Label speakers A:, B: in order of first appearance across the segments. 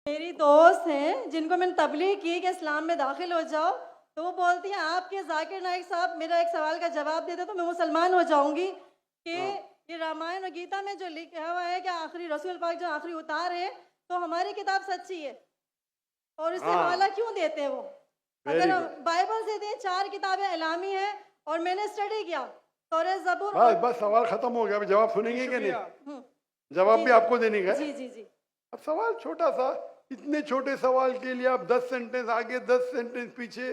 A: मेरी दोस्त हैं जिनको मैंने तबलीग की कि इस्लाम में दाखिल हो जाओ, तो वो बोलती हैं आपके जाकिर नाइक साहब मेरा एक सवाल का जवाब दे दे तो मैं मुसलमान हो जाऊंगी कि
B: हाँ।
A: ये रामायण और गीता में जो लिखा हुआ है कि आखिरी रसूल पाक जो आखिरी उतार है तो हमारी किताब सच्ची है, और इससे
B: हाँ,
A: हवाला क्यों देते हैं वो? अगर
B: वेरी
A: हम
B: गुड।
A: बाइबल से दें 4 किताबें इलामी हैं और मैंने स्टडी किया तौरात ज़बूर
B: बस
A: और
B: बस सवाल खत्म हो गया। अभी जवाब सुनेंगे कि नहीं?
A: हम्म,
B: जवाब
A: जी
B: भी
A: जी
B: आपको देने का है।
A: जी जी जी
B: अब सवाल छोटा सा, इतने छोटे सवाल के लिए आप 10 सेंटेंस आगे 10 सेंटेंस पीछे,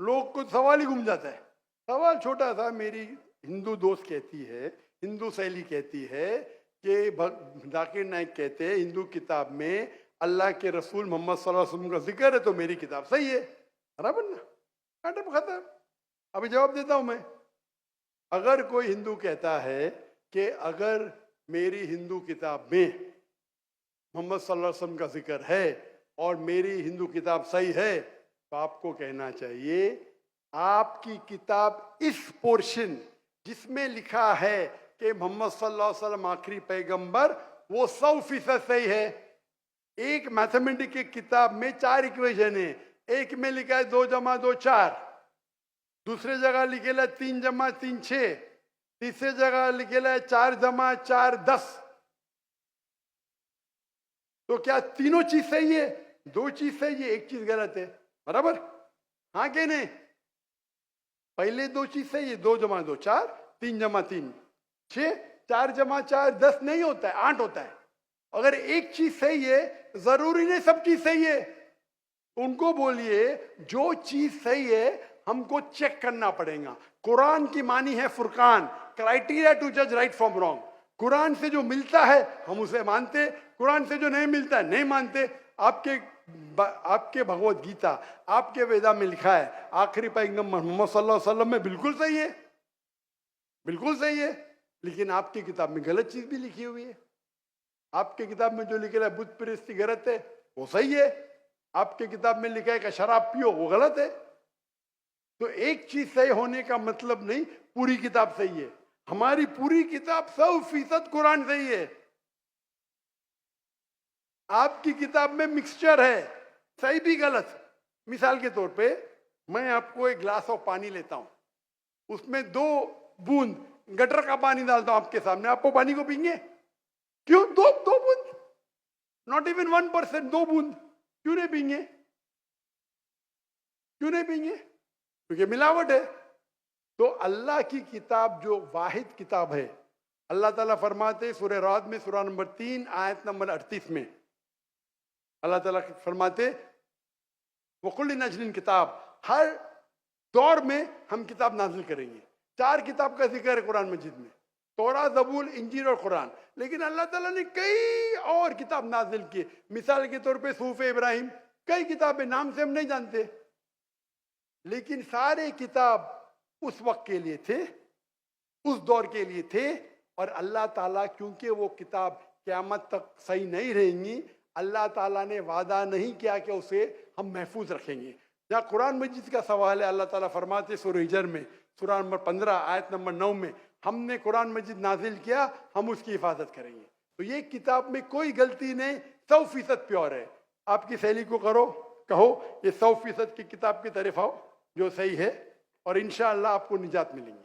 B: लोग को सवाल ही घूम जाता है। सवाल छोटा सा। मेरी हिंदू दोस्त कहती है, हिंदू शैली कहती है कि जाकिर नाइक कहते हैं हिंदू किताब में अल्लाह के रसूल मोहम्मद सल्लल्लाहु अलैहि वसल्लम का जिक्र है तो मेरी किताब सही है। बराबर ना? खत्म खत्म। अभी जवाब देता हूं मैं। अगर कोई हिंदू कहता है कि अगर मेरी हिंदू किताब में मोहम्मद सल्लल्लाहु अलैहि वसल्लम का जिक्र है और मेरी हिंदू किताब सही है, तो आपको कहना चाहिए आपकी किताब इस पोर्शन जिसमें लिखा है कि मोहम्मद सल्लल्लाहु अलैहि वसल्लम आखिरी पैगंबर, वो 100% सही है। एक मैथमेटिक्स की किताब में 4 इक्वेशन है। एक में लिखा है 2 जमा 2 4, दूसरे जगह लिखेला 3 जमा 3 6, तीसरे जगह लिखेला है 4 जमा 4 10। तो क्या तीनों चीज सही है? 2 चीज सही है, एक चीज गलत है। बराबर? हाँ कि नहीं? पहले 2 चीज सही है, 2 जमा 2 4, 3 जमा 3 6, 4 जमा 4 10 नहीं होता है, 8 होता है। अगर एक चीज सही है, जरूरी नहीं सब चीज सही है। उनको बोलिए जो चीज सही है हमको चेक करना पड़ेगा। कुरान की मानी है फुरकान, क्राइटेरिया टू जज राइट फ्रॉम रॉन्ग। कुरान से जो मिलता है हम उसे मानते, कुरान से जो नहीं मिलता है नहीं मानते। आपके भगवत गीता, आपके वेदा में लिखा है आखिरी पैगंबर मोहम्मद सल्लल्लाहु अलैहि वसल्लम में बिल्कुल सही है, बिल्कुल सही है। लेकिन आपकी किताब में गलत चीज भी लिखी हुई है। आपके किताब में जो लिखा है बुत परस्ती गलत है, वो सही है। आपके किताब में लिखा है कि शराब पियो, वो गलत है। तो एक चीज सही होने का मतलब नहीं पूरी किताब सही है। हमारी पूरी किताब 100% कुरान सही है। आपकी किताब में मिक्सचर है, सही भी गलत। मिसाल के तौर पे मैं आपको एक ग्लास ऑफ पानी लेता हूं, उसमें 2 बूंद गटर का पानी डालता हूं आपके सामने, आपको पानी को पीएंगे? क्यों? दो बूंद, नॉट इवन 1%, 2 बूंद क्यों नहीं पीएंगे? क्यों नहीं पीएंगे? क्योंकि मिलावट है। तो अल्लाह की किताब जो वाहिद किताब है, अल्लाह ताला फरमाते सूरह राद में सूरह नंबर 3 आयत नंबर 38 में अल्लाह ताला फरमाते वकुल नजलिन किताब, हर दौर में हम किताब नाजिल करेंगे। 4 किताब का जिक्र है कुरान मजीद में, तौरा, ज़बूर, इंजील और कुरान। लेकिन अल्लाह ताला ने कई और किताब नाजिल की। मिसाल के तौर पे सूफ़े इब्राहिम, कई किताबें नाम से हम नहीं जानते, लेकिन सारे किताब उस वक्त के लिए थे, उस दौर के लिए थे। और अल्लाह ताला क्योंकि वो किताब क़यामत तक सही नहीं रहेंगी, अल्लाह ताला ने वादा नहीं किया कि उसे हम महफूज रखेंगे। जहाँ कुरान मजीद का सवाल है, अल्लाह ताला फरमाते सूरह हिजर में सूरह नंबर 15 आयत नंबर 9 में, हमने कुरान मजीद नाजिल किया, हम उसकी हिफाजत करेंगे। तो ये किताब में कोई गलती नहीं, 100% प्योर है। आपकी सहेली को कहो ये 100% की किताब की तरफ आओ जो सही है, और इंशाअल्लाह आपको निजात मिलेंगी।